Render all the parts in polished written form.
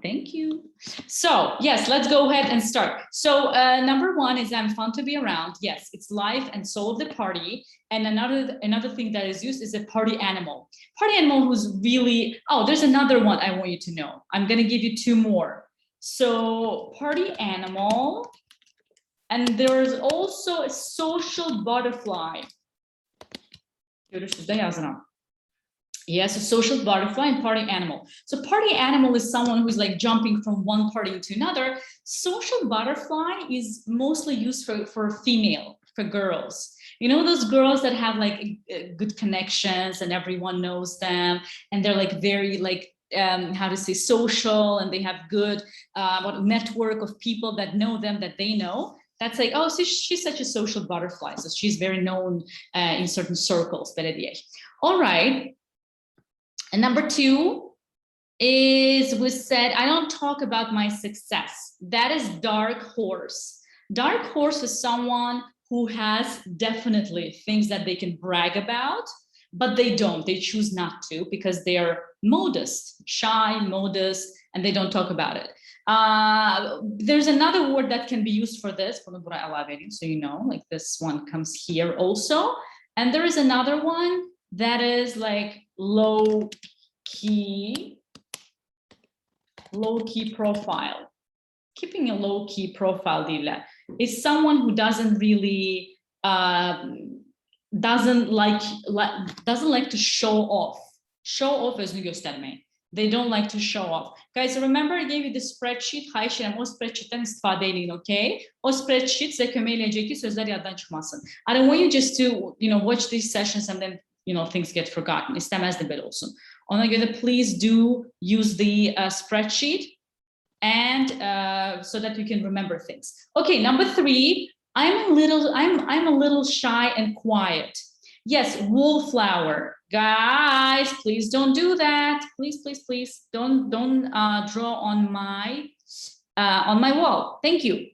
Thank you. So yes, let's go ahead and start. So number one is I'm fun to be around. Yes, it's life and soul of the party. And another thing that is used is a party animal. Party animal who's really, oh, there's another one I want you to know. I'm going to give you two more. So party animal. And there's also a social butterfly. Yes, a social butterfly and party animal. So party animal is someone who's like jumping from one party to another. Social butterfly is mostly used for female, for girls. You know, those girls that have like good connections and everyone knows them and they're like very like, how to say, social, and they have good network of people that know them, that they know. That's like, oh, so she's such a social butterfly. So she's very known in certain circles. All right. And number two is, we said, I don't talk about my success. That is dark horse. Dark horse is someone who has definitely things that they can brag about, but they don't. They choose not to because they are modest, shy, modest, and they don't talk about it. There's another word that can be used for this, so you know, like this one comes here also. And there is another one that is like low key profile. Keeping a low key profile, Leyla, is someone who doesn't really doesn't like to show off. Show off özünü göstermeyi. They don't like to show off. Guys, remember I gave you the spreadsheet. Hay şeyim, o spreadsheet'ten istifade edin, okay? O spreadsheet size kömeği edecek ki sözler yaddan çıkmasın. I don't want you just to, you know, watch these sessions and then, you know, things get forgotten. İstemezdim böyle olsun. Ona göre please do use the spreadsheet and so that you can remember things. Okay, number three, I'm a little shy and quiet. Yes, wallflower. Guys, please don't do that. Please, please, please don't draw on my wall. Thank you.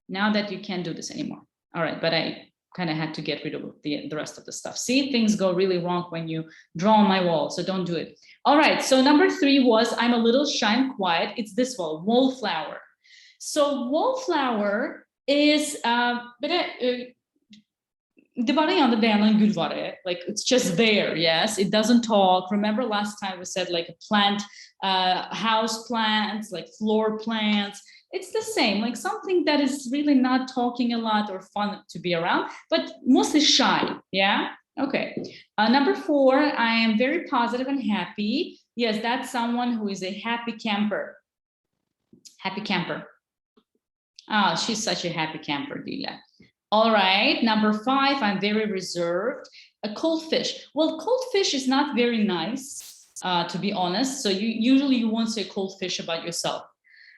Now that you can't do this anymore. All right, but I kind of had to get rid of the rest of the stuff. See, things go really wrong when you draw on my wall, so don't do it. All right, so number three was I'm a little shy and quiet. It's this one, wallflower. So wallflower is like it's just there. Yes, it doesn't talk. Remember last time we said like a plant, house plants, like floor plants. It's the same, like something that is really not talking a lot or fun to be around, but mostly shy. Yeah. Okay. Number four, I am very positive and happy. Yes, that's someone who is a happy camper. Happy camper. Oh, she's such a happy camper, Leyla. All right, number five, I'm very reserved. A cold fish. Well, cold fish is not very nice, to be honest. So usually you won't say cold fish about yourself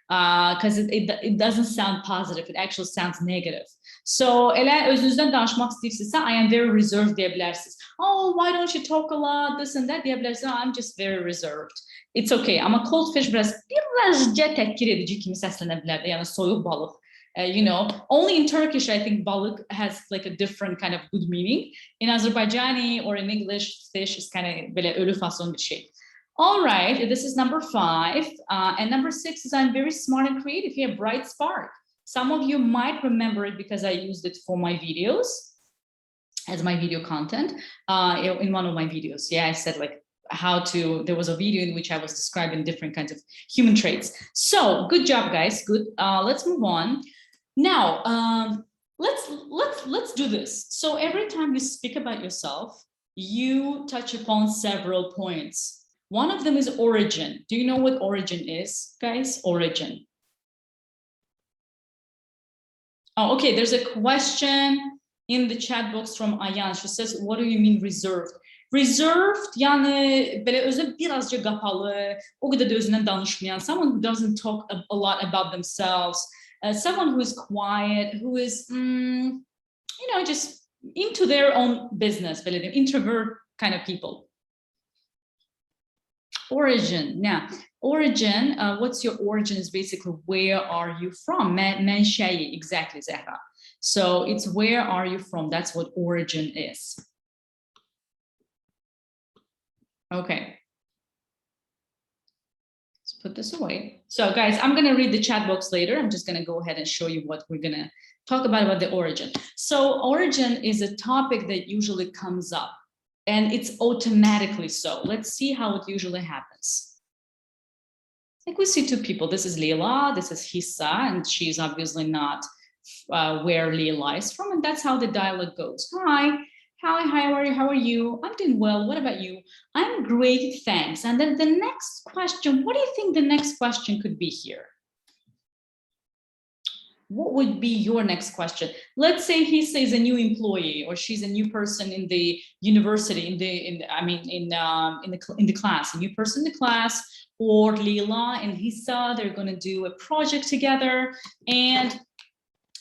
because it doesn't sound positive. It actually sounds negative. So eğer özünüzden danışmak istiyorsanız, I am very reserved diyebilirsiniz. Oh, why don't you talk a lot, this and that diyebilirsiniz. I'm just very reserved. It's okay. Ama cold fish birazcık tetkik edici kimi seslenebilir. Yani soğuk balık. You know, only in Turkish, I think balık has like a different kind of good meaning. In Azerbaijani or in English, fish is kind of böyle ölü fason bir şey. All right, this is number five. And number six is I'm very smart and creative. Here, bright spark. Some of you might remember it because I used it for my videos as my video content in one of my videos. Yeah, I said like there was a video in which I was describing different kinds of human traits. So good job, guys. Good. Let's move on. Now, let's do this. So every time you speak about yourself, you touch upon several points. One of them is origin. Do you know what origin is, guys? Origin. Oh, okay. There's a question in the chat box from Ayan. She says, what do you mean reserved? Reserved, yani böyle özü birazcık kapalı, o kadar da özünden danışmayan, someone who doesn't talk a lot about themselves, someone who is quiet, who is, you know, just into their own business, böyle diyeyim, introvert kind of people. Origin. Now, origin, what's your origin is basically where are you from? Menşei, exactly, Zehra. So it's where are you from? That's what origin is. Okay. put this away. So guys, I'm gonna read the chat box later. I'm just gonna go ahead and show you what we're gonna talk about the origin. So origin is a topic that usually comes up and it's automatically so. Let's see how it usually happens. Like we see two people, this is Leyla, this is Hissa, and she's obviously not where Leyla is from, and that's how the dialogue goes. Hi, how are you? I'm doing well, what about you? I'm great, thanks. And then the next question, what do you think the next question could be here? What would be your next question? Let's say he says a new employee, or she's a new person in the university, in the class, a new person in the class, or Leyla and Hissa, they're going to do a project together, and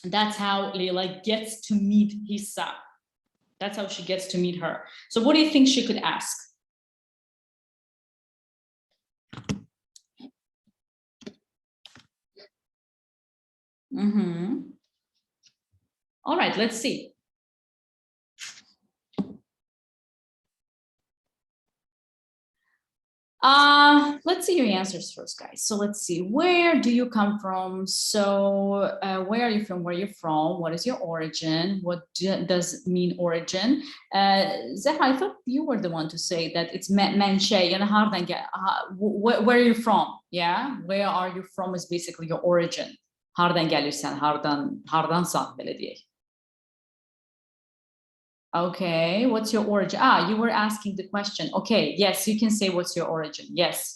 that's how Leyla gets to meet Hissa. That's how she gets to meet her. So what do you think she could ask? All right, let's see. Let's see your answers first, guys. So let's see, where do you come from? So where are you from? Where are you from? What is your origin? What does it mean, origin? Zeha, I thought you were the one to say that it's menşe, yani hardan gel, where are you from? Yeah, where are you from is basically your origin. Hardan gelirsen, hardansan böyle diye. Okay, what's your origin? You were asking the question. Okay, yes, you can say what's your origin. Yes.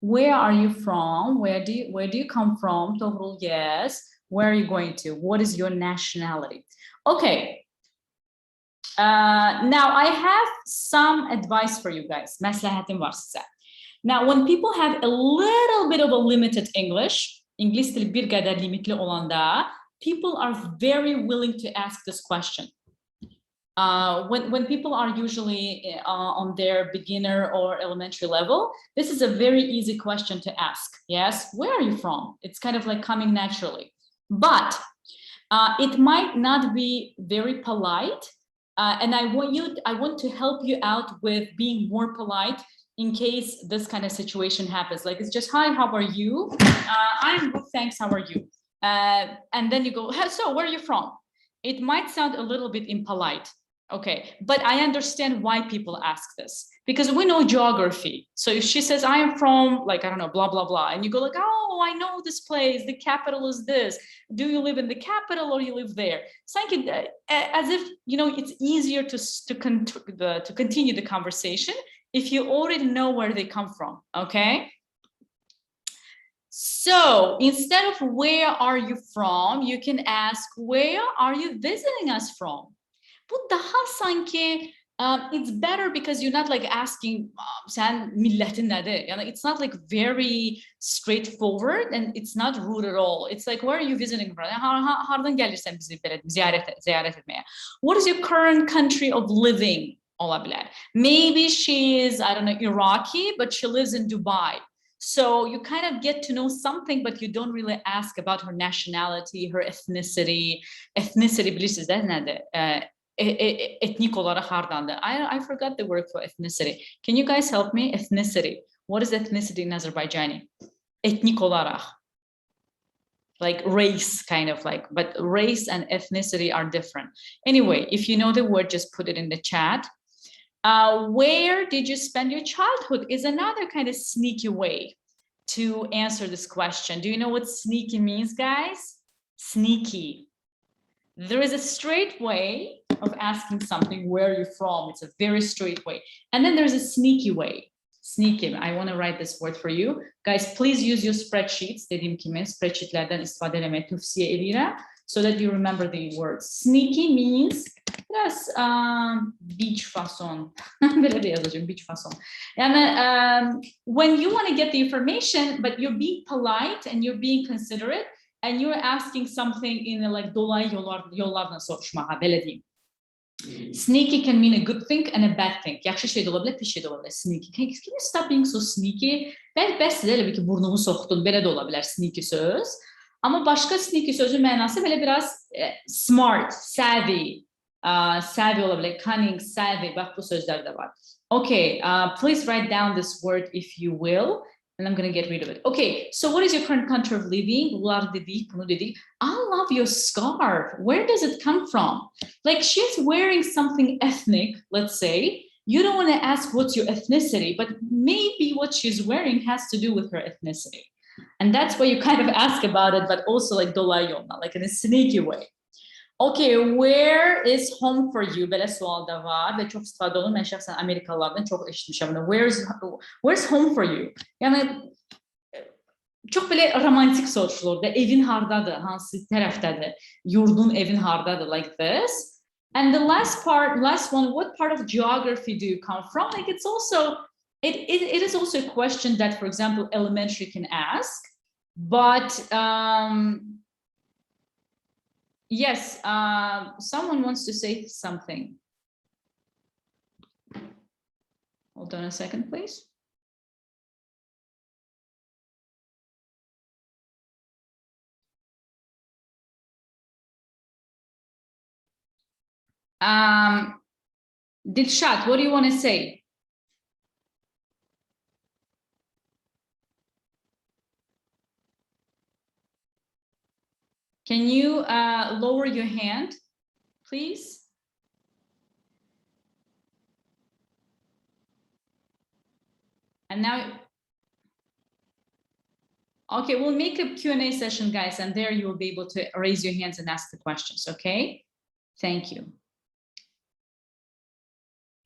Where are you from? Where do you come from? Total, yes. Where are you going to? What is your nationality? Okay. Now I have some advice for you guys. Maslahatim var size. Now, when people have a little bit of a limited English, İngiliz dili bir kadar limitli olanda, people are very willing to ask this question. When people are usually on their beginner or elementary level, this is a very easy question to ask. Yes, where are you from? It's kind of like coming naturally, but it might not be very polite. And I want to help you out with being more polite in case this kind of situation happens. Like, it's just, hi, how are you? I'm good, thanks, how are you? And then you go, so where are you from? It might sound a little bit impolite, okay, but I understand why people ask this, because we know geography. So if she says, I am from, like, I don't know, blah, blah, blah, and you go like, oh, I know this place, the capital is this. Do you live in the capital or you live there? It's like, as if, you know, it's easier to continue the conversation if you already know where they come from, okay? So instead of where are you from, you can ask, where are you visiting us from? Bu daha sanki, it's better because you're not like asking, sen milletin nedir? Yani it's not like very straightforward and it's not rude at all. It's like, where are you visiting from? Hardan gelirsen bizi ziyaret etmeye. What is your current country of living? Olabilir. Maybe she is, I don't know, Iraqi, but she lives in Dubai. So you kind of get to know something, but you don't really ask about her nationality, her ethnicity. Ethnicity, bilirsiniz değil mi? Etnik olarak hardandı. I forgot the word for ethnicity. Can you guys help me? Ethnicity. What is ethnicity in Azerbaijani? Etnik olarak. Like race, kind of like, but race and ethnicity are different. Anyway, if you know the word, just put it in the chat. Where did you spend your childhood is another kind of sneaky way to answer this question. Do you know what sneaky means, guys? Sneaky. There is a straight way of asking something, where are you from? It's a very straight way. And then there's a sneaky way. Sneaky. I want to write this word for you. Guys, please use your spreadsheets. Dediğim gibi spreadsheetlerden istifade etmeyi tavsiye ederim, so that you remember the words. Sneaky means biraz beach fason. Böyle de yazacağım, beach fason. And when you want to get the information, but you're being polite and you're being considerate, and you're asking something in a, like dolayı yollardan soruşma, böyle diyeyim. Sneaky can mean a good thing and a bad thing. Yaxşı şey de olabilir, pis şey de olabilir. Sneaky. Can you stop being so sneaky? Bəs elə ki burnumu soxdun, belə də ola bilər sneaky söz. Ama başka sneaky sözün mənası belə biraz smart, savvy. Savvy olabilir, cunning, savvy. Bak bu sözler de var. Okay, please write down this word if you will. And I'm going to get rid of it. Okay, so what is your current country of living? I love your scarf. Where does it come from? Like she's wearing something ethnic, let's say. You don't want to ask what's your ethnicity, but maybe what she's wearing has to do with her ethnicity. And that's why you kind of ask about it, but also like dolay yoluna, like in a sneaky way. Okay, where is home for you? Böyle sual da var ve çok istifade olur. Ben şahsen Amerikalılardan çok eşitmişim. Where's home for you? Yani çok böyle romantik soruşulur da evin hardadır, hansı tərəfdədir? Yurdun evin hardadır, like this. And the last one, what part of geography do you come from? Like it's also, it is also a question that, for example, elementary can ask, but yes, someone wants to say something. Hold on a second, please. Dilshat, what do you want to say? Can you lower your hand, please? And now, okay, we'll make a Q&A session, guys, and there you will be able to raise your hands and ask the questions, okay? Thank you.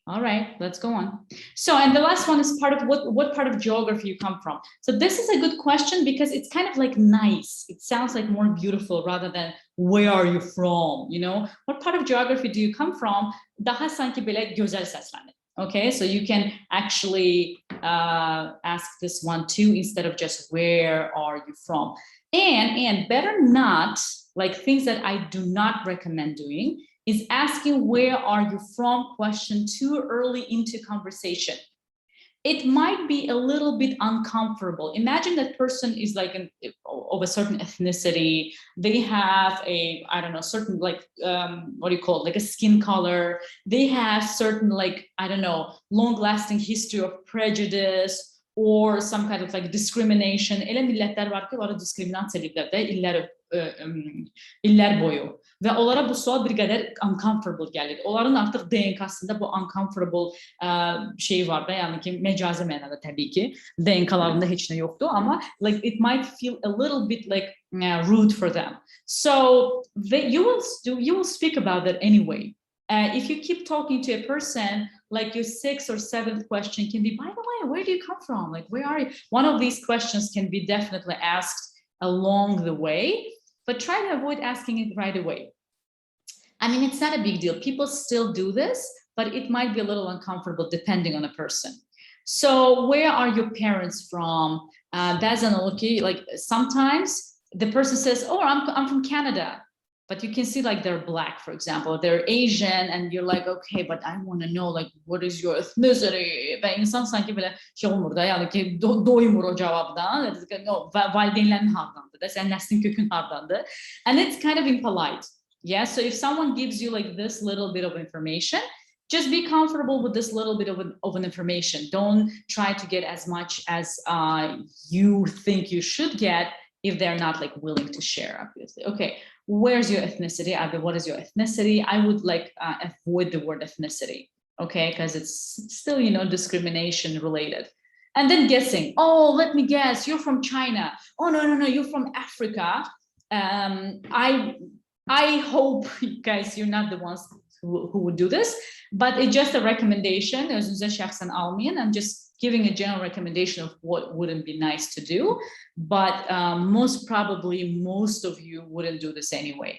All right, let's go on. So, and the last one is part of what part of geography you come from. So this is a good question because it's kind of like nice. It sounds like more beautiful rather than where are you from, you know? What part of geography do you come from? Daha sanki böyle güzel seslenir. Okay, so you can actually ask this one too instead of just where are you from? And better not, like things that I do not recommend doing, is asking where are you from question too early into conversation. It might be a little bit uncomfortable. Imagine that person is like of a certain ethnicity. They have a, I don't know, certain like, what do you call it? Like a skin color. They have certain like, I don't know, long lasting history of prejudice or some kind of like discrimination. Ele milletler var ki var diskriminasyon edilirler iller boyu. Ve onlara bu sual bir qədər uncomfortable gəlir. Onların artıq DNK-sında bu uncomfortable şey var da, yəni ki, mecazi mənada təbii ki, DNK-larında heç nə yoxdur, amma like it might feel a little bit like rude for them. So you will speak about that anyway. If you keep talking to a person, like your 6th or 7th question can be, by the way, where do you come from? Like, where are you? One of these questions can be definitely asked along the way. But try to avoid asking it right away. I mean, it's not a big deal. People still do this, but it might be a little uncomfortable depending on the person. So where are your parents from? That's like sometimes the person says, oh, I'm from Canada. But you can see like they're Black, for example, they're Asian, and you're like, okay, but I want to know like, what is your ethnicity? Ve insan sanki böyle şey olmur da, yani ki doymur o cevaptan. No, valideynlerin hardandır da, sen neslin kökün hardandır. And it's kind of impolite. Yeah, so if someone gives you like this little bit of information, just be comfortable with this little bit of an information. Don't try to get as much as you think you should get if they're not like willing to share, obviously. Okay, where's your ethnicity? What is your ethnicity? I would like avoid the word ethnicity, okay? Because it's still, you know, discrimination related. And then guessing, oh, let me guess, you're from China. Oh, no, you're from Africa. I hope, guys, you're not the ones who would do this, but it's just a recommendation. I'm just giving a general recommendation of what wouldn't be nice to do, but most probably most of you wouldn't do this anyway.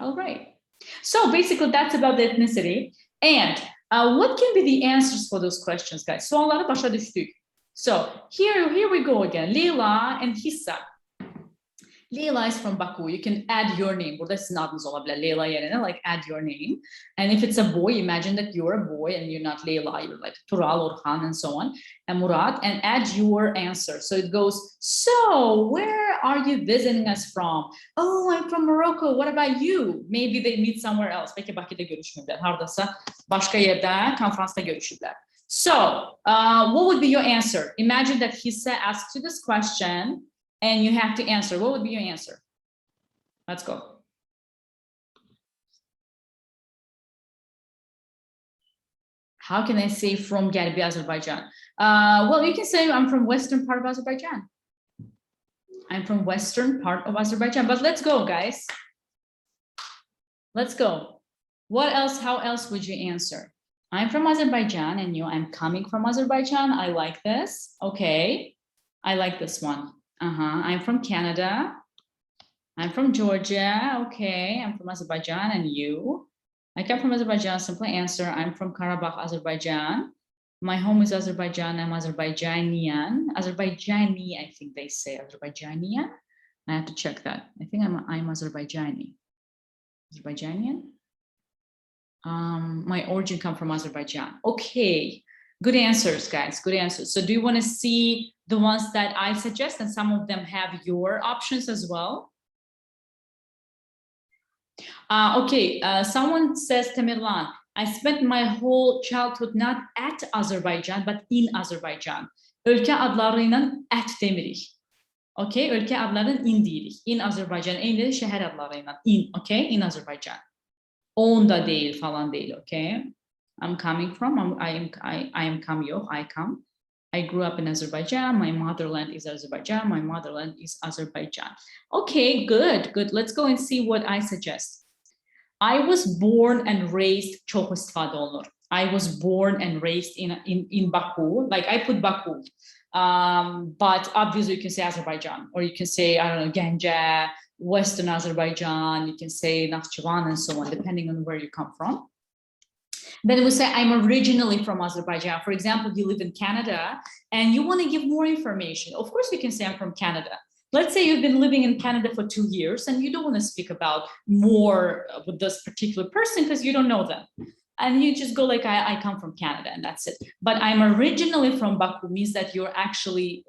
All right. So basically that's about the ethnicity. And what can be the answers for those questions, guys? Soruları başa düştük. So here we go again. Leyla and Hissa. Leyla is from Baku. You can add your name. Burada sizin adınız olabilir. Leyla yerine like add your name. And if it's a boy, imagine that you're a boy and you're not Leyla. You're like Tural, Orhan, and so on. And Murat, and add your answer. So it goes, so where are you visiting us from? Oh, I'm from Morocco. What about you? Maybe they meet somewhere else. Belki Bakü'de görüşmürler. Hardasa başka yerde, konferansta görüşürler. So what would be your answer? Imagine that he asked you this question and you have to answer. What would be your answer? Let's go. How can I say from Garbi, Azerbaijan? Well, you can say I'm from western part of Azerbaijan. I'm from western part of Azerbaijan, but let's go, guys. Let's go. What else? How else would you answer? I'm from Azerbaijan and I'm coming from Azerbaijan. I like this. Okay. I like this one. I'm from Canada. I'm from Georgia. Okay. I'm from Azerbaijan. And you? I come from Azerbaijan. Simple answer. I'm from Karabakh, Azerbaijan. My home is Azerbaijan. I'm Azerbaijanian. Azerbaijani, I think they say Azerbaijanian. I have to check that. I think I'm Azerbaijani. Azerbaijanian. My origin come from Azerbaijan. Okay. Good answers, guys. Good answers. So do you want to see the ones that I suggest, and some of them have your options as well? Okay. Someone says, Tamerlan, I spent my whole childhood not at Azerbaijan, but in Azerbaijan. Ülke adlarıyla at demirik. Okay. Ülke adlarıyla in deyirik. In Azerbaijan. En de şehir adlarıyla in. Okay. In Azerbaijan. On da değil falan değil. Okay. I'm coming from, I am come, yok, I come. I grew up in Azerbaijan. My motherland is Azerbaijan. My motherland is Azerbaijan. Okay, good, good. Let's go and see what I suggest. I was born and raised, çok istifade olur. I was born and raised in Baku. Like I put Baku. But obviously you can say Azerbaijan, or you can say, I don't know, Ganja, Western Azerbaijan, you can say Nakhchivan and so on, depending on where you come from. Then we say, I'm originally from Azerbaijan. For example, you live in Canada and you want to give more information. Of course, you can say I'm from Canada. Let's say you've been living in Canada for 2 years and you don't want to speak about more with this particular person because you don't know them. And you just go like, I come from Canada and that's it. But I'm originally from Baku means that you're actually,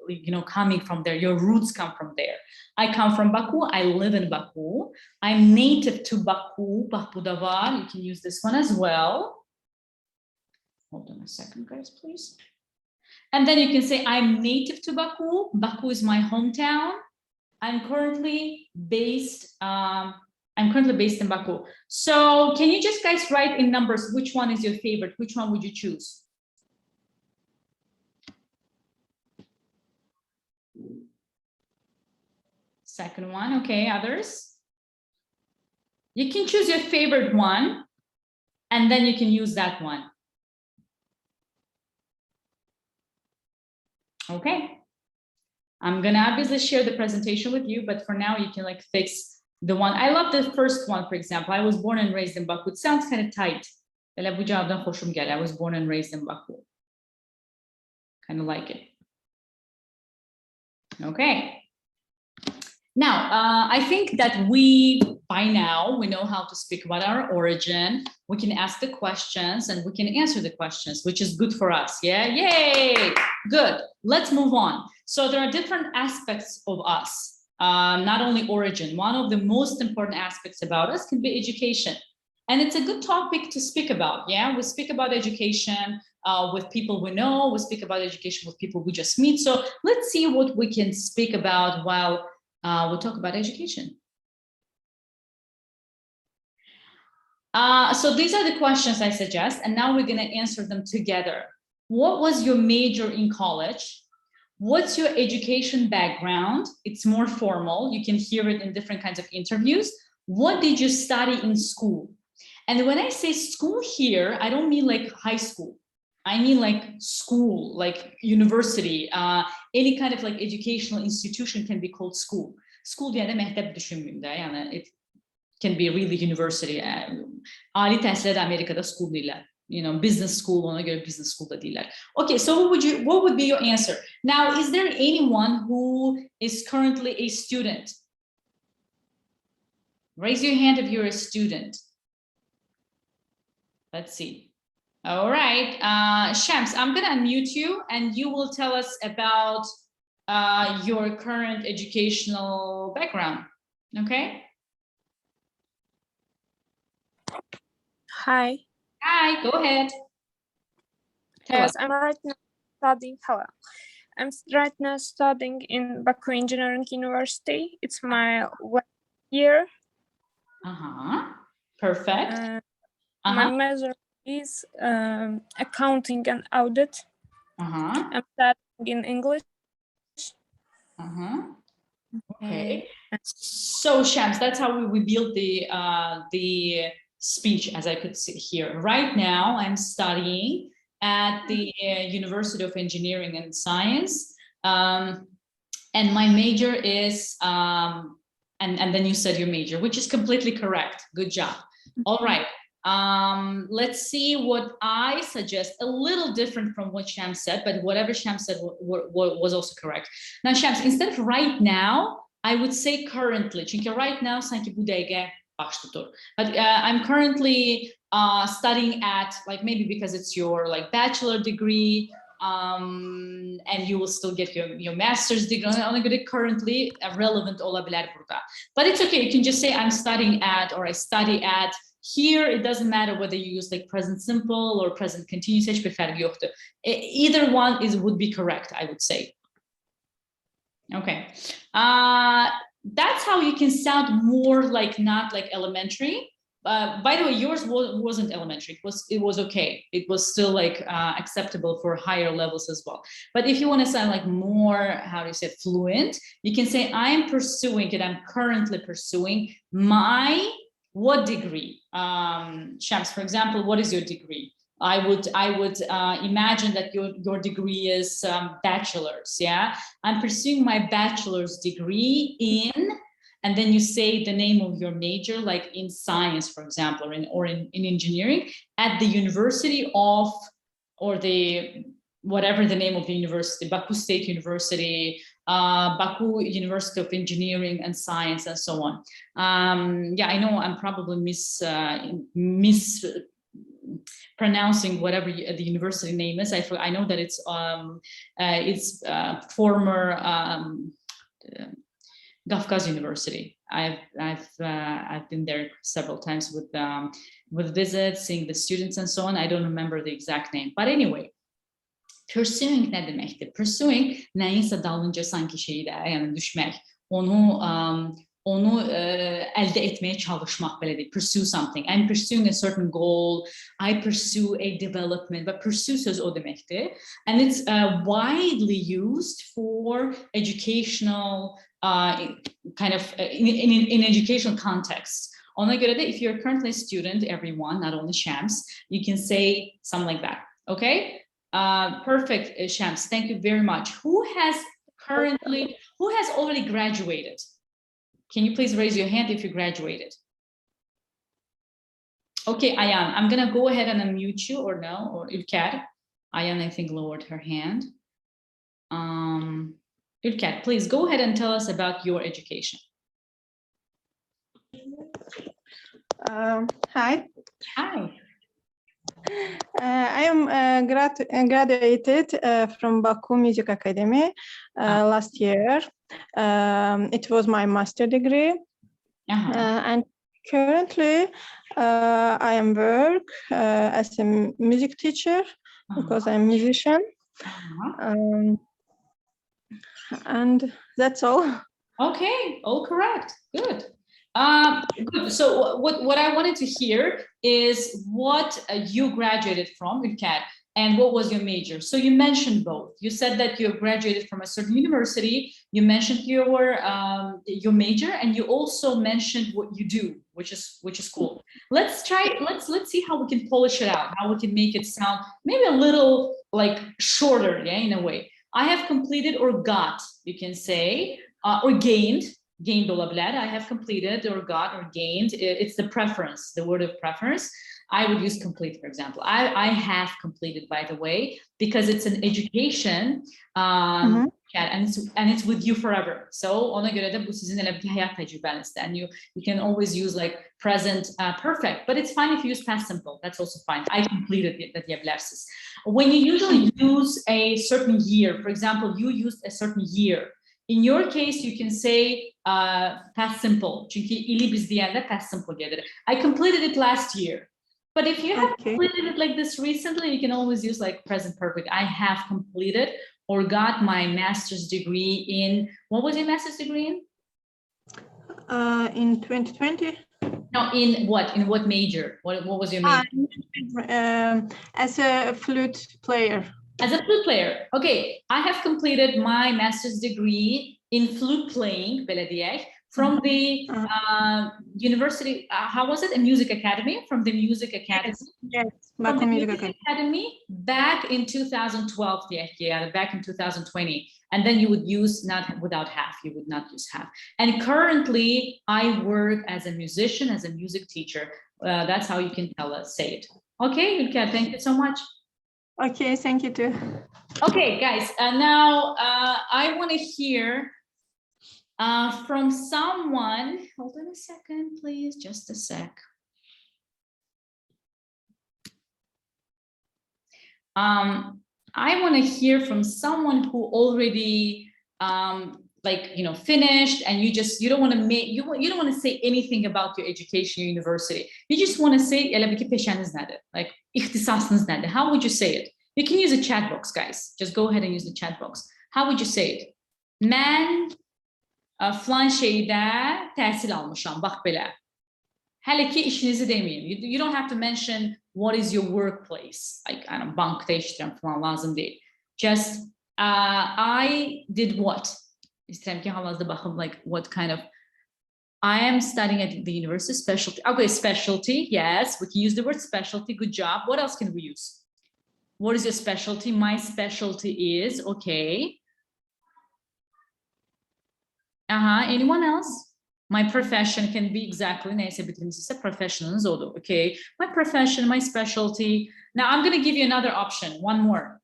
coming from there. Your roots come from there. I come from Baku. I live in Baku. I'm native to Baku. Baku da var. You can use this one as well. Hold on a second, guys, please. And then you can say, I'm native to Baku. Baku is my hometown. I'm currently based in Baku. So can you just guys write in numbers, which one is your favorite? Which one would you choose? Second one, okay, others? You can choose your favorite one, and then you can use that one. Okay. I'm gonna obviously share the presentation with you, but for now you can like fix the one. I love the first one, for example. I was born and raised in Baku. It sounds kind of tight. I was born and raised in Baku. Kind of like it. Okay. Now, I think that by now, we know how to speak about our origin. We can ask the questions and we can answer the questions, which is good for us. Yeah, yay, good. Let's move on. So there are different aspects of us, not only origin. One of the most important aspects about us can be education. And it's a good topic to speak about. Yeah, we speak about education with people we know. We speak about education with people we just meet. So let's see what we can speak about while we'll talk about education. So these are the questions I suggest, and now we're going to answer them together. What was your major in college? What's your education background? It's more formal. You can hear it in different kinds of interviews. What did you study in school? And when I say school here, I don't mean like high school. I mean like school, like university, any kind of like educational institution can be called school. School diye de mehtap düşünmüyümde. Yani it can be really university. Ali təhsildə Amerika'da school değiller. Business school, ona göre business school da değiller. Okay, so what would be your answer? Now, is there anyone who is currently a student? Raise your hand if you're a student. Let's see. All right, Shams, I'm gonna unmute you and you will tell us about your current educational background, okay? Hi. Hi, go ahead. Yes, I'm right now studying. Hello. I'm right now studying in Baku Engineering University. It's my 1 year. Perfect. My major is accounting and audit. I'm studying in English. Okay. So Shams, that's how we built the speech, as I could see here. Right now, I'm studying at the University of Engineering and Science, and my major is and then you said your major, which is completely correct. Good job. All right. Let's see what I suggest, a little different from what Shams said, but whatever Shams said was also correct. Now, Shams, instead of right now, I would say currently. Çünkü right now, sanki bu dəqiqə başlıdır. But I'm currently studying at, like, maybe because it's your like bachelor degree, and you will still get your master's degree. Ona göre currently relevant olabilir burada. But it's okay. You can just say I'm studying at, or I study at. Here, it doesn't matter whether you use like present simple or present continuous. Hiç bir farkı yoktu. Either one would be correct, I would say. Okay. That's how you can sound more like, not like elementary. By the way, yours wasn't elementary. It was okay. It was still like acceptable for higher levels as well. But if you want to sound like more, how do you say, fluent, you can say I'm pursuing it. I'm currently pursuing my what degree? Shams, for example, what is your degree? I would imagine that your degree is bachelor's. Yeah, I'm pursuing my bachelor's degree in. And then you say the name of your major, like in science, for example, or in engineering, at the University of, or the, whatever the name of the university, Baku State University, Baku University of Engineering and Science, and so on. Yeah, I know I'm probably mispronouncing whatever the university name is. I know that it's former Kafkas University. I've been there several times with visits, seeing the students and so on. I don't remember the exact name, but anyway, pursuing ne demekti? Pursuing neyse dalınca sanki şeyde, yani düşmek, onu elde etmeye çalışmak, böyle değil. Pursue something. I'm pursuing a certain goal. I pursue a development. But pursue söz o demekti. And it's widely used for educational kind of in educational context. Ona göre de, if you're currently a student, everyone, not only Shams, you can say something like that. Okay. Perfect, Shams. Thank you very much. Who has already graduated? Can you please raise your hand if you graduated? Okay, Ayan, I'm gonna go ahead and unmute you, or no, or Ülker. Ayan, I think, lowered her hand. Ülker, please go ahead and tell us about your education. Hi. Hi. I am graduated from Baku Music Academy last year. It was my master degree. And currently I am work as a music teacher because I'm a musician. And that's all. Okay, all correct. Good. Good. So what I wanted to hear is what you graduated from, Ülker, and what was your major. So you mentioned both. You said that you graduated from a certain university. You mentioned your major, and you also mentioned what you do, which is cool. Let's see how we can polish it out, how we can make it sound maybe a little like shorter, yeah, in a way. I have completed or got, you can say, or gained olabilir. I have completed or got or gained. It's the preference, the word of preference. I would use complete, for example. I have completed, by the way, because it's an education and it's with you forever. So ona göre de bu sizin ele bir hayat tecrübenizde. And you can always use like present perfect, but it's fine if you use past simple. That's also fine. I completed it that diyebilirsiniz. When you usually use a certain year, for example, you used a certain year. In your case, you can say past simple. Çünkü ili biz diyende past simple gelir. I completed it last year. But if you have completed it like this recently, you can always use like present perfect. I have completed or got my master's degree in, what was your master's degree in? In 2020. No, in what? In what major? What was your major? As a flute player. As a flute player. Okay, I have completed my master's degree in flute playing, belediye, from the university, how was it? A music academy? From the music academy? Yes, from the music academy back in 2012, back in 2020. And then you would use not without half, you would not use half. And currently I work as a musician, as a music teacher. That's how you can tell us, say it. Okay, Ülker, thank you so much. Okay, thank you too. Okay, guys, now I want to hear from someone. Hold on a second, please, just a sec. I want to hear from someone who already like, you know, finished, and you don't want to make, you don't want to say anything about your education, your university. You just want to say like how would you say it? You can use a chat box, guys. Just go ahead and use the chat box. How would you say it? Man falan şeyde tahsil almışam, bak belə. Hele ki işinizi demeyin. You don't have to mention what is your workplace. Like, I don't know, bankta işlem falan lazım değil. Just, I did what? İsterim ki halazda bakım, like, what kind of, I am studying at the university, specialty. Okay, specialty, yes, we can use the word specialty, good job. What else can we use? What is your specialty? My specialty is, okay. Anyone else? My profession can be exactly neyse bitirimcisi professionalınız oldu. Okay, my profession, my specialty. Now I'm going to give you another option. One more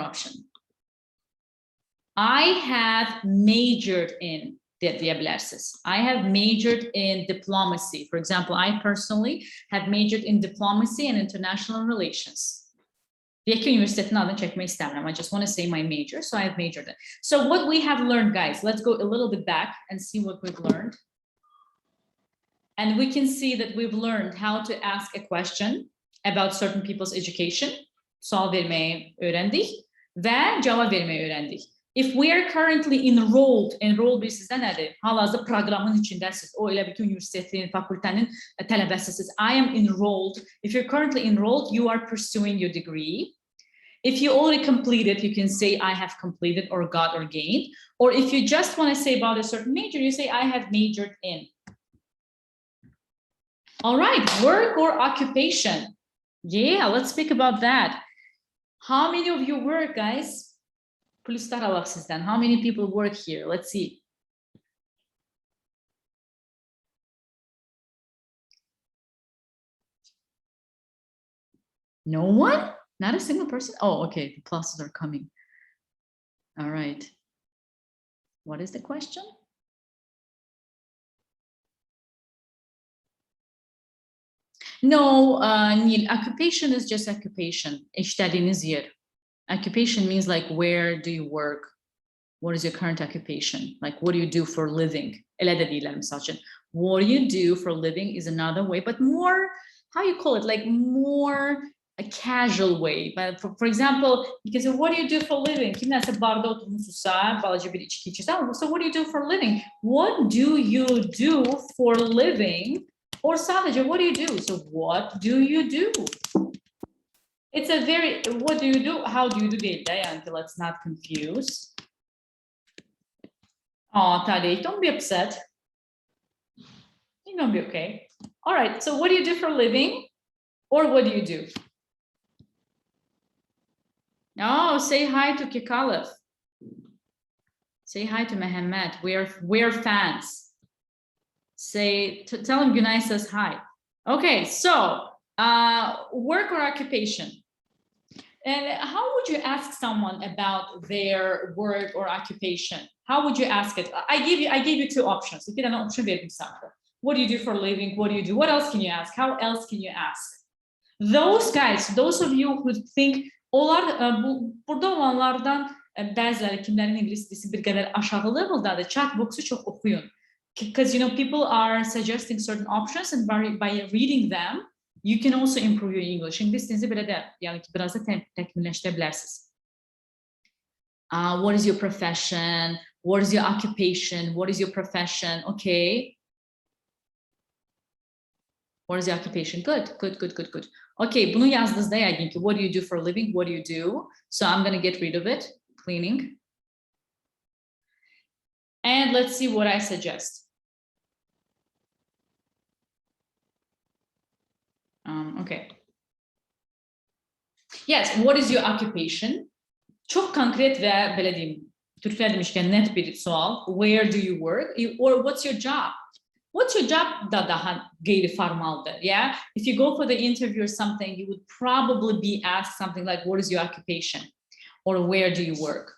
option. I have majored in diyebilirsiniz. I have majored in diplomacy. For example, I personally have majored in diplomacy and international relations. I just want to say my major, so I have majored in. So what we have learned, guys, let's go a little bit back and see what we've learned. And we can see that we've learned how to ask a question about certain people's education. Sual vermeyi öğrendik ve cevap vermeyi öğrendik. If we are currently enrolled bir sizdə nədir? Hal-hazırda proqramın içindəsiz. O elə bir ki, universitetin, fakültənin tələbəsisiz. I am enrolled. If you're currently enrolled, you are pursuing your degree. If you already completed, you can say I have completed or got or gained. Or if you just want to say about a certain major, you say I have majored in. All right, work or occupation. Yeah, let's speak about that. How many of you work, guys? How many people work here? Let's see. No one? Not a single person? Oh, okay. The pluses are coming. All right. What is the question? No, Neil, occupation is just occupation. İşlediğiniz yer. Occupation means like, where do you work? What is your current occupation? Like, what do you do for a living? What do you do for a living is another way, but more, how you call it? Like more a casual way. But for example, you can say, what do you do for a living? So what do you do for a living? What do you do for a living? Or sadece, what do you do? So what do you do? It's a very, what do you do? How do you do değil de, yani let's not confuse. Oh, Tali, don't be upset. You're gonna be okay. All right, so what do you do for a living? Or what do you do? Oh, say hi to Kikalif. Say hi to Mehmet. We're fans. Say, tell him Gunay says hi. Okay, so work or occupation. how would you ask someone about their work or occupation? How would you ask it? I gave you two options. İki tane option verdim sana. What do you do for a living? What do you do? What else can you ask? How else can you ask? Those guys, those of you who think burada olanlardan bəziləri kimlərin ingilis dilisi bir qədər aşağı leveldadır, chat box'u çox oxuyun. Because you know people are suggesting certain options and by reading them you can also improve your English. İngilis dilinizi belə də yəni ki biraz da təkmilləşdirə bilərsiniz. What is your profession? What is your occupation? What is your profession? Okay. What is your occupation? Good. Okay, bunu yazdığınızda yəqin ki, what do you do for a living? What do you do? So I'm going to get rid of it. Cleaning. And let's see what I suggest. Okay. Yes, what is your occupation? Çok konkret ve belə deyim, Türkler demişken net bir sual. Where do you work? Or what's your job? What's your job da daha gayriformaldır, yeah? If you go for the interview or something, you would probably be asked something like, what is your occupation? Or where do you work?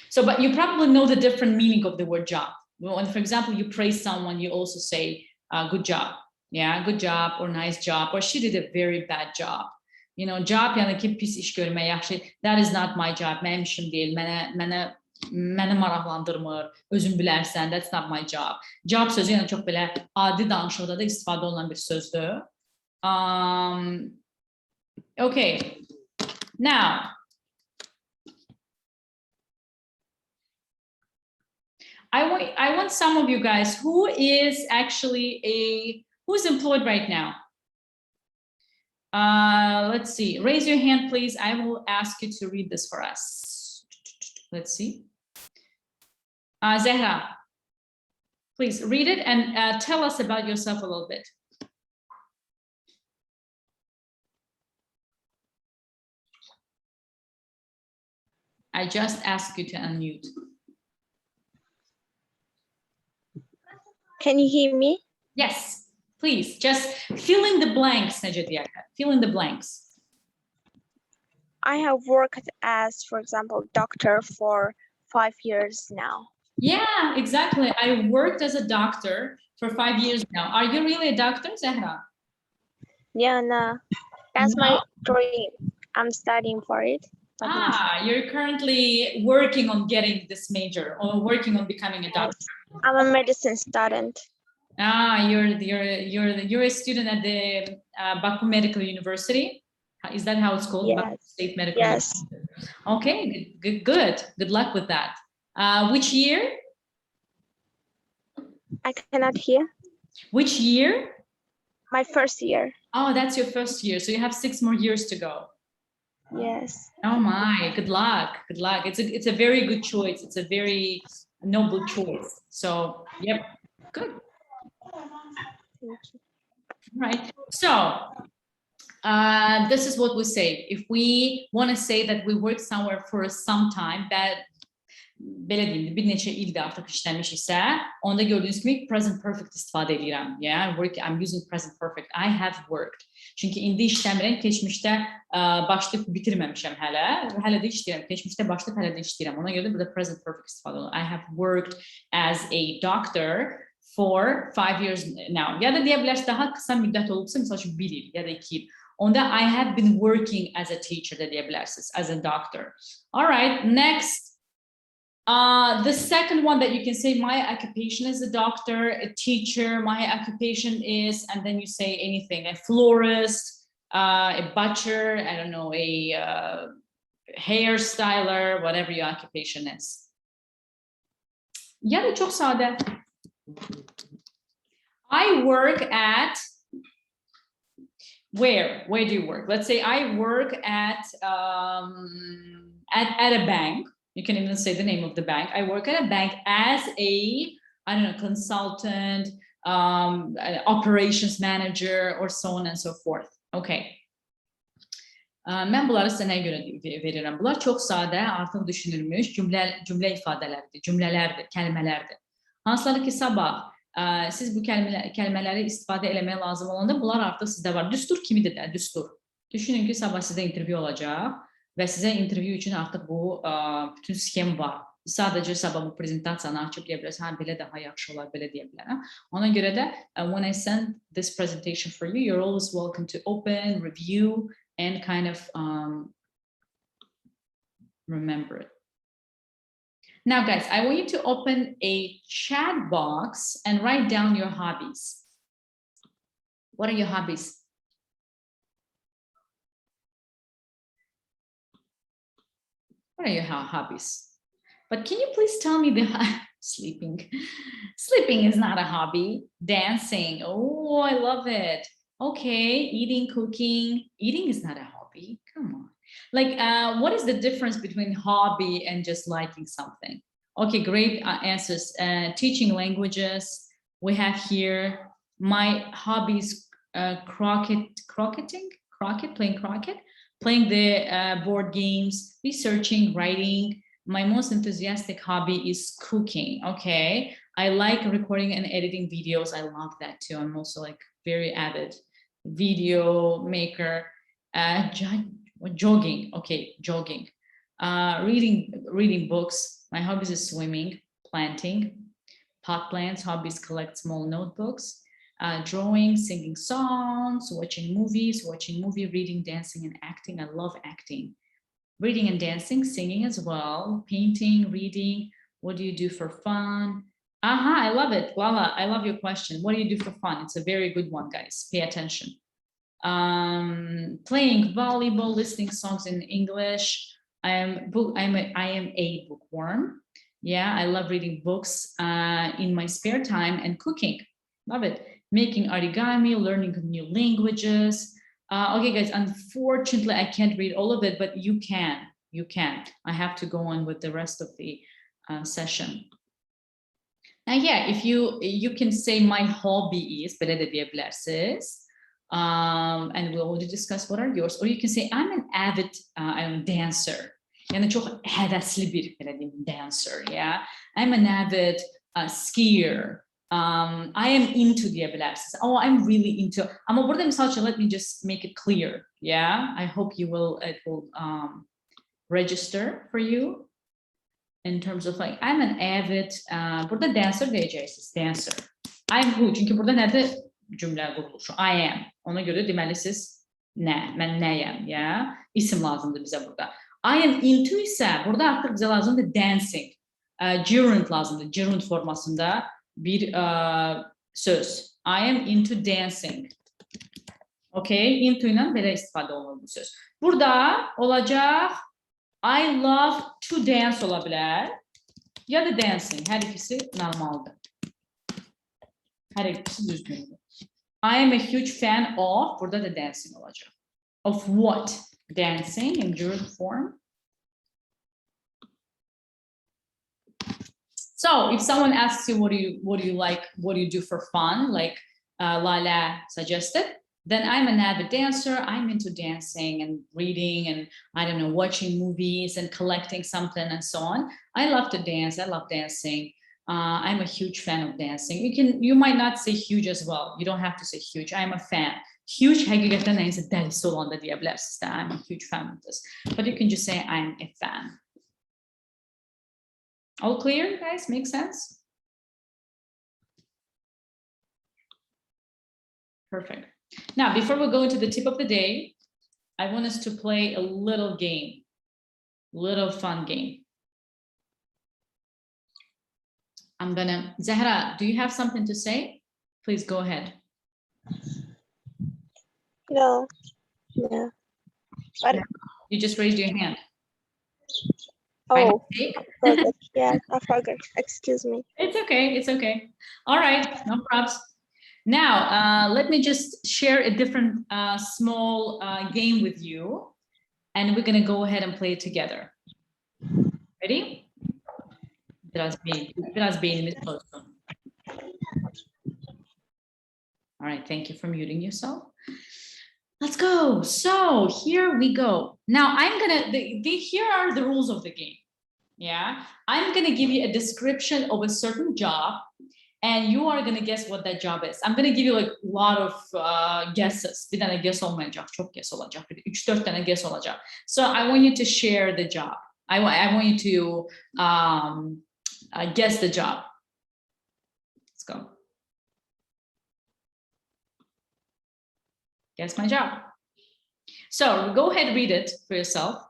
So, but you probably know the different meaning of the word job. When, for example, you praise someone, you also say, good job. Yeah, good job or nice job, or she did a very bad job. You know, job yani ki pis iş görmə yaxşı. That is not my job. Mənim işim deyil. Məni maraqlandırmır. Özün bilərsən. That's not my job. Job sözü yəni çox belə adi danışıqda da istifadə olunan bir sözdür. Okay. Now, I want some of you guys who is actually who's employed right now. Let's see. Raise your hand, please. I will ask you to read this for us. Let's see. Zehra, please read it and tell us about yourself a little bit. I just asked you to unmute. Can you hear me? Yes, please. Just fill in the blanks, Najat. Fill in the blanks. I have worked as, for example, doctor for 5 years now. Yeah, exactly. I worked as a doctor for 5 years now. Are you really a doctor, Zehra? Yeah, no. That's my dream. I'm studying for it. You're currently working on getting this major or working on becoming a doctor. I'm a medicine student. You're a student at the Baku Medical University. Is that how it's called? Yes. Baku State Medical Yes. University. Okay, good luck with that. Which year? I cannot hear. Which year? My first year. Oh, that's your first year. So you have 6 more years to go. Yes. Oh my, good luck. It's a very good choice. It's a very noble choice. So, yep, good. Thank you. Right. So, this is what we say. If we want to say that we work somewhere for some time, that belə deyim, bir neçə ildə artıq işləmiş isə, onda gördüyünüz kimi present perfect istifadə edirəm. Yeah, I'm using present perfect. I have worked. Çünki indi işləmirəm, keçmişdə başlayıb bitirməmişəm hələ. Hələ də işləyirəm. Keçmişdə başlayıb hələ də işləyirəm. Ona görə də burada present perfect istifadə olunur. I have worked as a doctor for 5 years now. Ya da deyə bilərsiniz, daha qısa müddət olubsa, misal üçün 1 il ya da 2 il. Onda I have been working as a teacher da deyə bilərsiniz, as a doctor. All right, next. The second one that you can say, my occupation is a doctor, a teacher, my occupation is, and then you say anything, a florist, a butcher, I don't know, a hairstyler, whatever your occupation is. Ya da çok sade. I work at, where do you work? Let's say I work at a bank. You can even say the name of the bank. I work at a bank as a, I don't know, consultant, operations manager, or so on and so forth. Okay. Mən bunları sizə nəyə görə verirəm? Bunlar çox sadə, artıq düşünülmüş cümlə ifadələrdir, cümlələrdir, kəlmələrdir. Hansıları ki, sabah siz bu kəlmələri istifadə eləməyə lazım olanda bunlar artıq sizdə var. Düstur kimidir də, düstur. Düşünün ki sabah sizde interview olacaq və sizə interview üçün artıq bu bütün skem var. Sadəcə sabah bu prezentasiyanı açıb deyə bilərsiniz, belə daha yaxşı olar, belə deyə bilərəm. Ona görə də when I send this presentation for you, you're always welcome to open, review, and kind of remember it. Now, guys, I want you to open a chat box and write down your hobbies. What are your hobbies? What are your hobbies? But can you please tell me the sleeping? Sleeping is not a hobby. Dancing, oh, I love it. Okay, eating, cooking. Eating is not a hobby. Come on. Like, what is the difference between hobby and just liking something? Okay, great answers. Teaching languages. We have here my hobbies: playing croquet, playing the board games, researching, writing. My most enthusiastic hobby is cooking. Okay, I like recording and editing videos. I love that too. I'm also like very avid video maker. Jogging. Okay, jogging. Reading books. My hobbies is swimming, planting, pot plants. Hobbies: collect small notebooks. Drawing, singing songs, watching movies, reading, dancing, and acting. I love acting. Reading and dancing, singing as well, painting, reading. What do you do for fun? I love it. Lala, I love your question. What do you do for fun? It's a very good one, guys. Pay attention. Playing volleyball, listening songs in English. I am a bookworm. Yeah, I love reading books in my spare time, and cooking. Love it. Making origami, learning new languages. Okay, guys, unfortunately, I can't read all of it, but you can. I have to go on with the rest of the session. Now, yeah, if you can say my hobby is, belə də deyə bilərsiniz. And we'll already discuss what are yours. Or you can say, I'm an avid dancer. Yəni çox həvəsli bir belə deyim, dancer, yeah. I'm an avid skier. I am into deyə bilərsiniz. Oh, I'm really into. Amma burada misal üçün, let me just make it clear. Yeah, I hope it will register for you in terms of like, I'm an avid. Burada dancer deyəcəksiniz, dancer. I'm who? Çünki burada nədir cümlə quruluşu? I am. Ona görə deməli siz nə? Mən nəyəm? Yeah, isim lazımdır bizə burada. I am into isə burada artıq bizə lazımdır dancing. Gerund lazımdır. Gerund formasında bir söz. I am into dancing. Okay, into ilə belə istifadə olunur bu söz. Burada olacaq I love to dance ola bilər. Ya da dancing. Hər ikisi normaldır. Hər ikisi düzgündür. I am a huge fan of. Burada da dancing olacaq. Of what? Dancing in gerund form. So if someone asks you what do you like, what do you do for fun, like Leyla suggested, then I'm an avid dancer. I'm into dancing and reading and I don't know, watching movies and collecting something and so on. I love to dance. I love dancing. I'm a huge fan of dancing. You might not say huge as well. You don't have to say huge. I'm a fan. Huge həqiqətən nəyinsə dəlisi olanda deyə bilərsiniz. I'm a huge fan of this. But you can just say I'm a fan. All clear, guys? Make sense? Perfect. Now, before we go into the tip of the day, I want us to play a little game, little fun game. Zahra, do you have something to say? Please go ahead. No. But you just raised your hand. Oh, yeah, I forgot. Excuse me. It's okay. All right, no problems. Now, let me just share a different small game with you, and we're gonna go ahead and play it together. Ready? Biraz beynimiz çalışsın. All right, thank you for muting yourself. Let's go. So here we go. Now I'm gonna, here are the rules of the game. Yeah, I'm gonna give you a description of a certain job, and you are gonna guess what that job is. I'm gonna give you like a lot of guesses. Bir tane guess olmayacak, çok guess olacak. 3-4 tane guess olacak. So I want you to share the job. I want you to guess the job. Let's go. Guess my job. So go ahead, read it for yourself.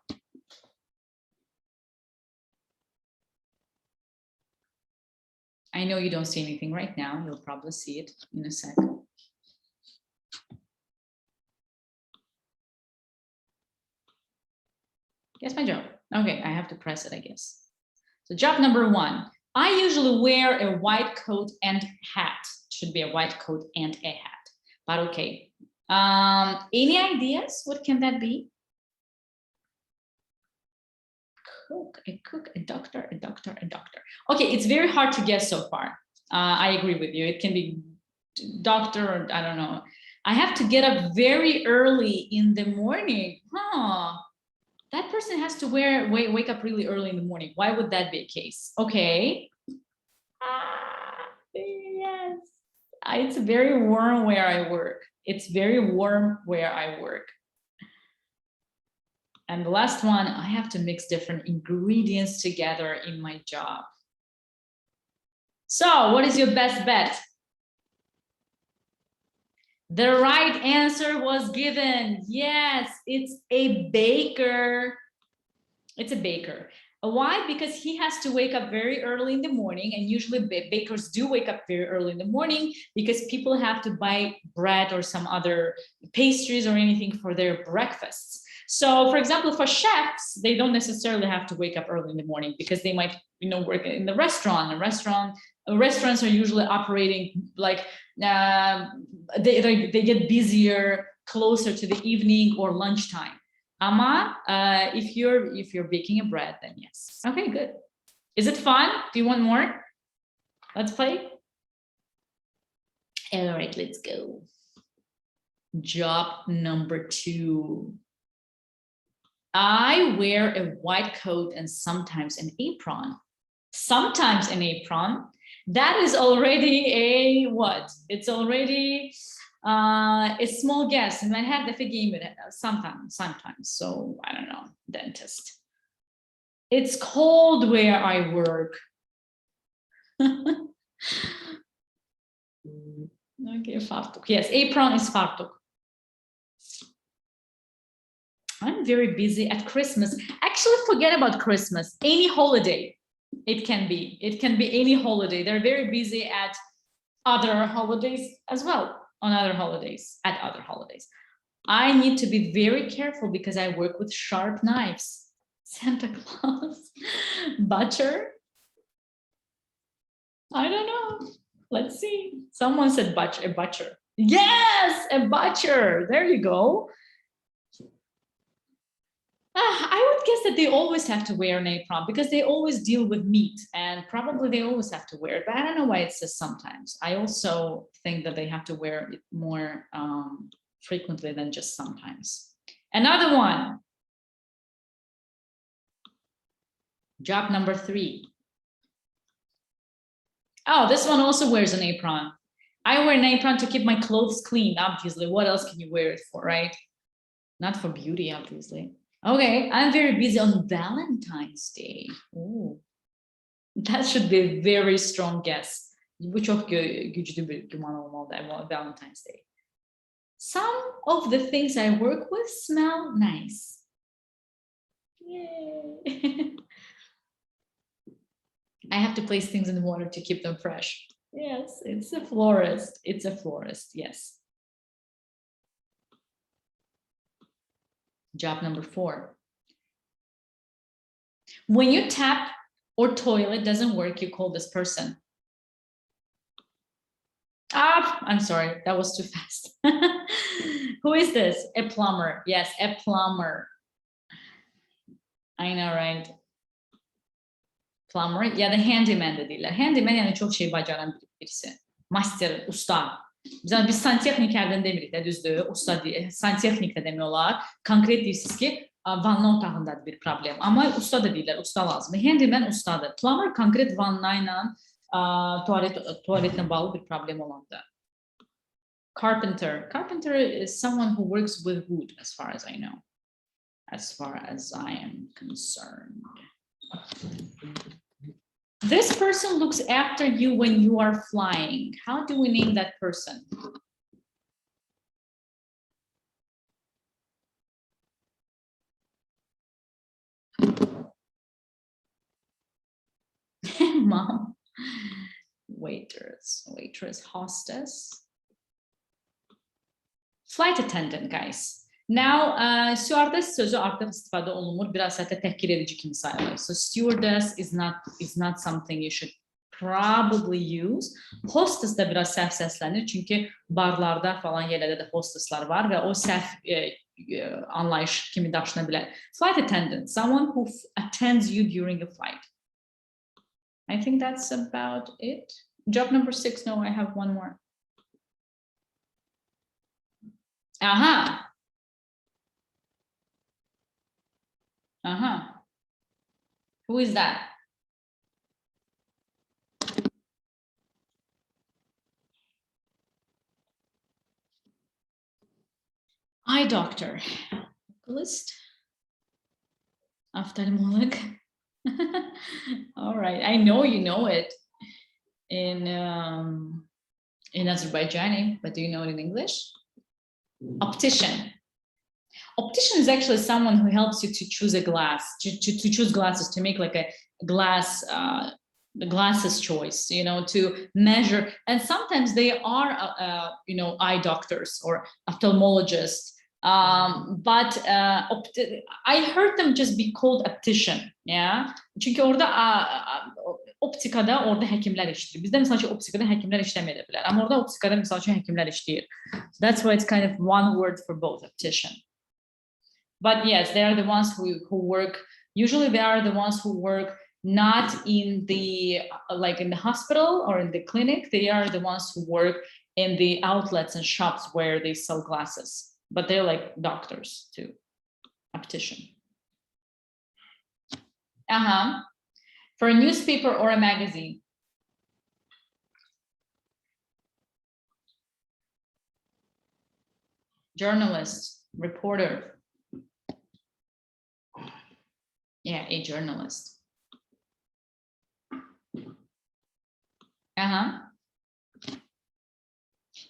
I know you don't see anything right now. You'll probably see it in a second. Guess my job. Okay, I have to press it, I guess. So job number 1. I usually wear a white coat and hat. Should be a white coat and a hat. But okay. Any ideas? What can that be? Cook, a doctor, a doctor, a doctor. Okay, it's very hard to guess so far. I agree with you. It can be doctor, or I don't know. I have to get up very early in the morning. That person has to wake up really early in the morning. Why would that be a case? Okay. Yes. It's very warm where I work. It's very warm where I work. And the last one, I have to mix different ingredients together in my job. So what is your best bet? The right answer was given. Yes, it's a baker. It's a baker. Why? Because he has to wake up very early in the morning, and usually bakers do wake up very early in the morning because people have to buy bread or some other pastries or anything for their breakfasts. So, for example, for chefs, they don't necessarily have to wake up early in the morning because they might, work in the restaurant. Restaurants are usually operating like they get busier closer to the evening or lunchtime. Ama, if you're baking a bread, then yes. Okay, good. Is it fun? Do you want more? Let's play. All right, let's go. Job number 2. I wear a white coat and sometimes an apron. Sometimes an apron. That is already a what? It's already a small guess. And I have the figure sometimes. So I don't know, dentist. It's cold where I work. Okay, fartuk. Yes, apron is fartuk. I'm very busy at Christmas. Actually, forget about Christmas. Any holiday, it can be. It can be any holiday. They're very busy at other holidays as well. At other holidays. I need to be very careful because I work with sharp knives. Santa Claus. Butcher. I don't know. Let's see. Someone said a butcher. Yes, a butcher. There you go. I would guess that they always have to wear an apron because they always deal with meat, and probably they always have to wear it, but I don't know why it says sometimes. I also think that they have to wear it more frequently than just sometimes. Another one. Job number 3. Oh, this one also wears an apron. I wear an apron to keep my clothes clean, obviously. What else can you wear it for, right? Not for beauty, obviously. Okay, I'm very busy on Valentine's Day. Ooh. That should be a very strong guess. Bu çok güçlü bir güman olmalı, Valentine's Day. Some of the things I work with smell nice. Yay. I have to place things in the water to keep them fresh. Yes, it's a florist. It's a florist, yes. Job number 4. When your tap or toilet doesn't work, you call this person. I'm sorry, that was too fast. Who is this? A plumber. Yes, a plumber. I know, right? Plumber ya da handyman de değiller. Handyman yani çok şey bacaran birisi. Master, usta. Biz santexniklərdən demirik də, düzdür, usta deyə, santexnik də demiyorlar. Konkret deyirsiniz ki, vanna otağındadır bir problem. Amma usta da deyirlər, usta lazım. Handyman ustadır. Plumber konkret vannayla Tuvaletine bağlı bir problem olanda. Carpenter. Carpenter is someone who works with wood, as far as I know. As far as I am concerned. This person looks after you when you are flying. How do we name that person? Mom. Waitress, hostess. Flight attendant, guys. Now, stewardess sözü artıq istifadə olunmur, biraz hətta təhqir edici kimi sayılır. So stewardess is not something you should probably use. Hostess da biraz səhv səslənir, çünki barlarda falan yerlərdə də hostesslar var və o səhv anlayış kimi daşına bilər. Flight attendant, someone who attends you during a flight. I think that's about it. Job number 6, no, I have one more. Aha. Who is that? Eye doctor. List. Ophthalmolog. All right, I know you know it in Azerbaijani, but do you know it in English? Optician. Optician is actually someone who helps you to choose a glass, to choose glasses, to make like a glass, the glasses choice, you know, to measure. And sometimes they are, you know, eye doctors or ophthalmologists. But I heard them just be called optician, yeah. Çünkü orada optikada orada həkimlər işləyir. Bizdə məsəl üçün optikada həkimlər işləməyə bilər. Amma orada optikada məsəl üçün həkimlər işləyir. That's why it's kind of one word for both, optician. But yes, they are the ones who work. Usually, they are the ones who work not in the like in the hospital or in the clinic. They are the ones who work in the outlets and shops where they sell glasses. But they're like doctors too. Optician. For a newspaper or a magazine. Journalist, reporter. Yeah, a journalist.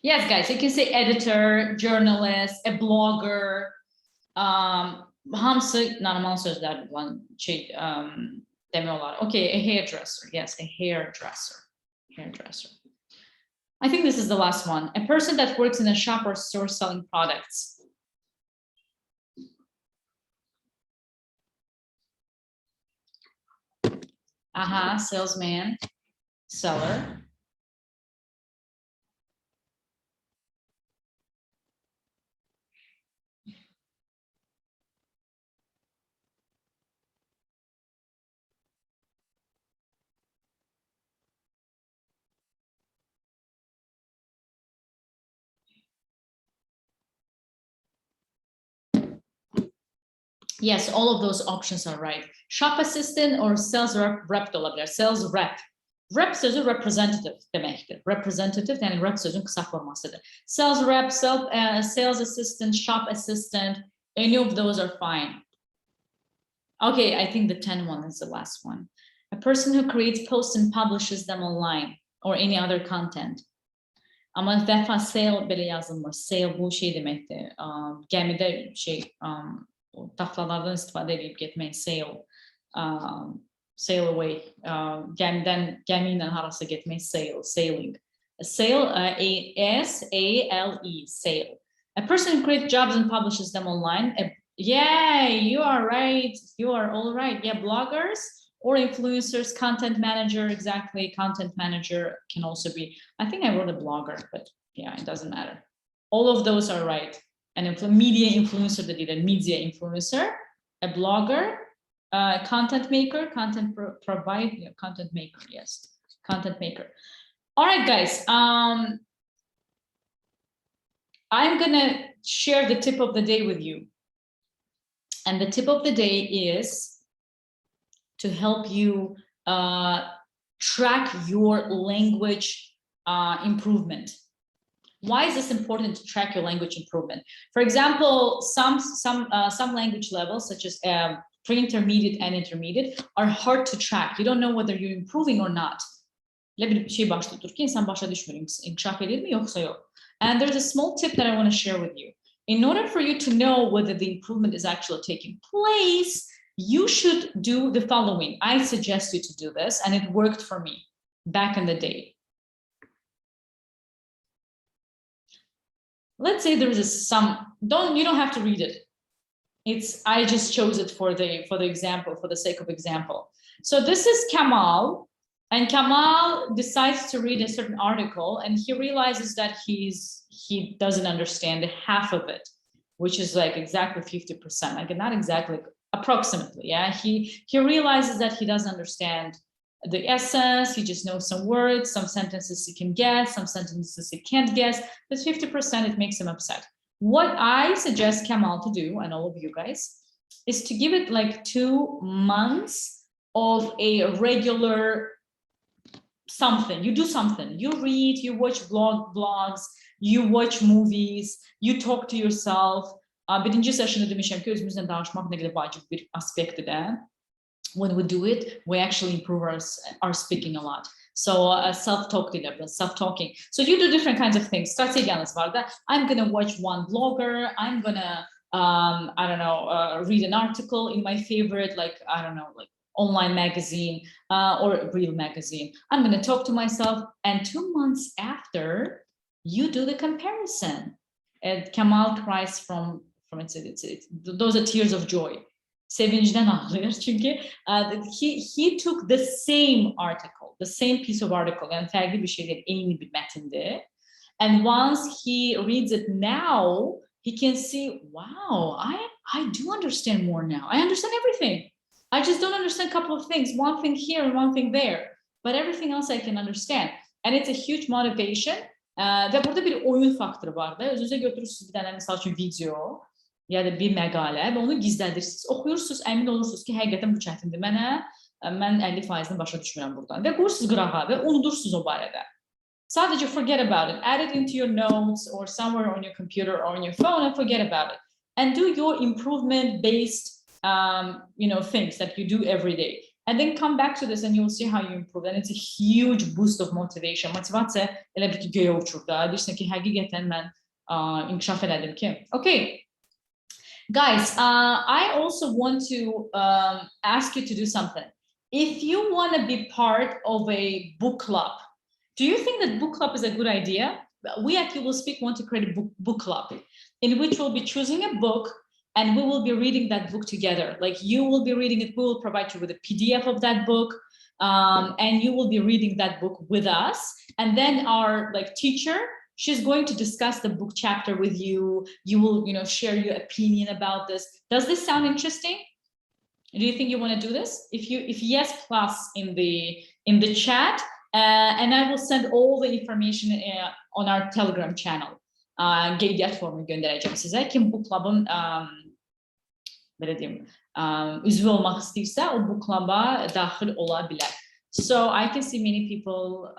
Yes, guys, you can say editor, journalist, a blogger. Hamsı normal sözler olan şey demiyorlar. Okay, a hairdresser. Yes, a hairdresser. Hairdresser. I think this is the last one. A person that works in a shop or store selling products. Salesman, seller. Yes, all of those options are right. Shop assistant or sales rep de olabilir. Sales rep. Rep sözü representative demektir. Representative yani rep sözün kısa formasıdır. Sales rep, sales assistant, shop assistant, any of those are fine. Okay, I think the 10 one is the last one. A person who creates posts and publishes them online or any other content. Ama defa sale belə yazılmır. Sale bu şey deməkdir. Gəmidə şey taxtalardan istifadə edib getmək, sail away, gəmi ilə harasa getmək, sailing. S-A-L-E, sail. A person who creates jobs and publishes them online. Yeah, you are right. You are all right. Yeah, bloggers or influencers, content manager, exactly. Content manager can also be, I think I wrote a blogger, but yeah, it doesn't matter. All of those are right. An media influencer that did a media influencer, a blogger, content maker, content maker, yes, content maker. All right, guys, I'm gonna share the tip of the day with you. And the tip of the day is to help you track your language improvement. Why is this important to track your language improvement? For example, some language levels, such as pre-intermediate and intermediate, are hard to track. You don't know whether you're improving or not. And there's a small tip that I want to share with you. In order for you to know whether the improvement is actually taking place, you should do the following. I suggest you to do this, and it worked for me back in the day. Let's say there is you don't have to read it. I just chose it for the example, for the sake of example. So this is Kamal, and Kamal decides to read a certain article, and he realizes that he doesn't understand half of it, which is like exactly 50%. Like not exactly, approximately. Yeah, he realizes that he doesn't understand the essence. He just knows some words, some sentences he can guess, some sentences he can't guess. But 50%, it makes him upset. What I suggest Kamal to do, and all of you guys, is to give it like 2 months of a regular something. You do something. You read, you watch blogs, you watch movies, you talk to yourself. Birinci session'da demişim ki özümüzle danışmak ne kadar vacip bir aspekti de. When we do it, we actually improve our speaking a lot. So self-talk, self-talking. So you do different kinds of things. I'm gonna watch one blogger. I'm gonna, I don't know, read an article in my favorite, like, I don't know, like online magazine or real magazine. I'm gonna talk to myself, and 2 months after, you do the comparison. And Kamal cries from those are tears of joy. Sevinçten ağlıyor çünkü he took the same article, the same piece of article, yani farklı bir şey değil, aynı bir metindi. And once he reads it now, he can see, wow, I do understand more now. I understand everything. I just don't understand a couple of things, one thing here and one thing there, but everything else I can understand. And it's a huge motivation. Ve burada bir oyun faktörü var da, özünüze götürürsünüz bir tane misal için video ya da bir məqalə və onu gizlədirsiniz, oxuyursunuz, əmin olursunuz ki, həqiqətən bu çətindir. Mən 50%-ni başa düşmürəm buradan. Və qoyursunuz qırağa və unudursunuz o barədə. Sadəcə forget about it. Add it into your notes or somewhere on your computer or on your phone and forget about it. And do your improvement-based things that you do every day. And then come back to this and you'll see how you improve. And it's a huge boost of motivation. Motivasiya elə bir ki, göyə uçur da. Deyirsən ki, həqiqətən mən inkişaf elədim ki. Okay. Guys, I also want to ask you to do something. If you want to be part of a book club, do you think that book club is a good idea? We at You Will Speak want to create a book club in which we'll be choosing a book and we will be reading that book together. Like you will be reading it, we will provide you with a PDF of that book, and you will be reading that book with us. And then our teacher, she's going to discuss the book chapter with you. You will, share your opinion about this. Does this sound interesting? Do you think you want to do this? If yes, plus in the chat, and I will send all the information on our Telegram channel. Qeydiyyat formu göndereceğim size. Kim bu club'ın üzvü olmak istəyirsə, o bu club'a daxil ola bilər. So I can see many people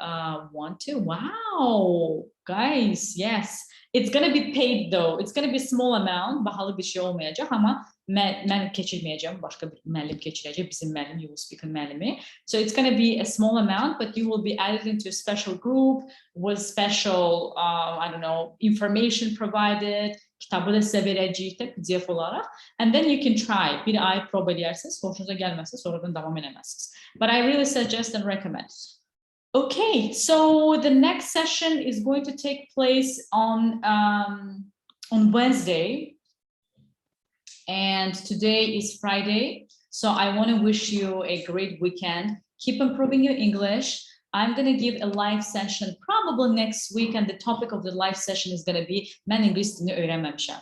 want to. Wow, guys, yes. It's going to be paid though. It's going to be a small amount. Bahalı bir şey olmayacaq ama mən keçirməyəcəm. Başqa bir müəllim keçirəcək. Bizim müəllim, You Will Speak'ın müəllimi. So it's going to be a small amount, but you will be added into a special group with special, I don't know, information provided. Kitabı da sizə verəcəyik də PDF olaraq. And then you can try. Bir ay proba edərsiniz. Xoşunuza gəlməsə sonradan davam edəməzsiniz. But I really suggest and recommend. Okay, so the next session is going to take place on Wednesday, and today is Friday. So I want to wish you a great weekend. Keep improving your English. I'm going to give a live session probably next week, and the topic of the live session is going to be "Mən İngilis dilini öyrənməmişəm."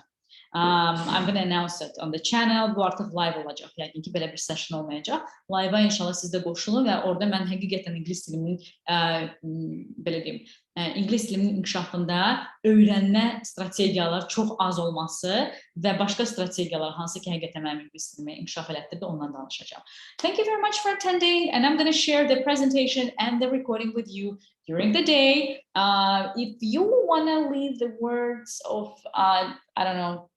I'm going to announce it on the channel. Bu artıq live olacaq. Yəni ki, belə bir session olmayacaq. Live'a inşallah siz də qoşulun və orada mən həqiqətən İngilis dilimin belə deyim, İngilis dilinin inkişafında öyrənmə strategiyalar çox az olması və başqa strategiyalar hansı ki həqiqətən mənim ingilis dilimi inkişaf elətdirdi, ondan danışacağım. Thank you very much for attending, and I'm going to share the presentation and the recording with you during the day. If you want to leave the words of, I don't know,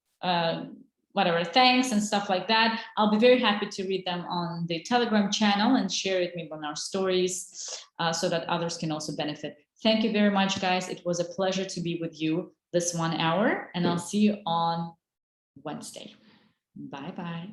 whatever, thanks and stuff like that, I'll be very happy to read them on the Telegram channel and share it maybe on our stories so that others can also benefit. Thank you very much, guys. It was a pleasure to be with you this 1 hour, and I'll see you on Wednesday. Bye-bye.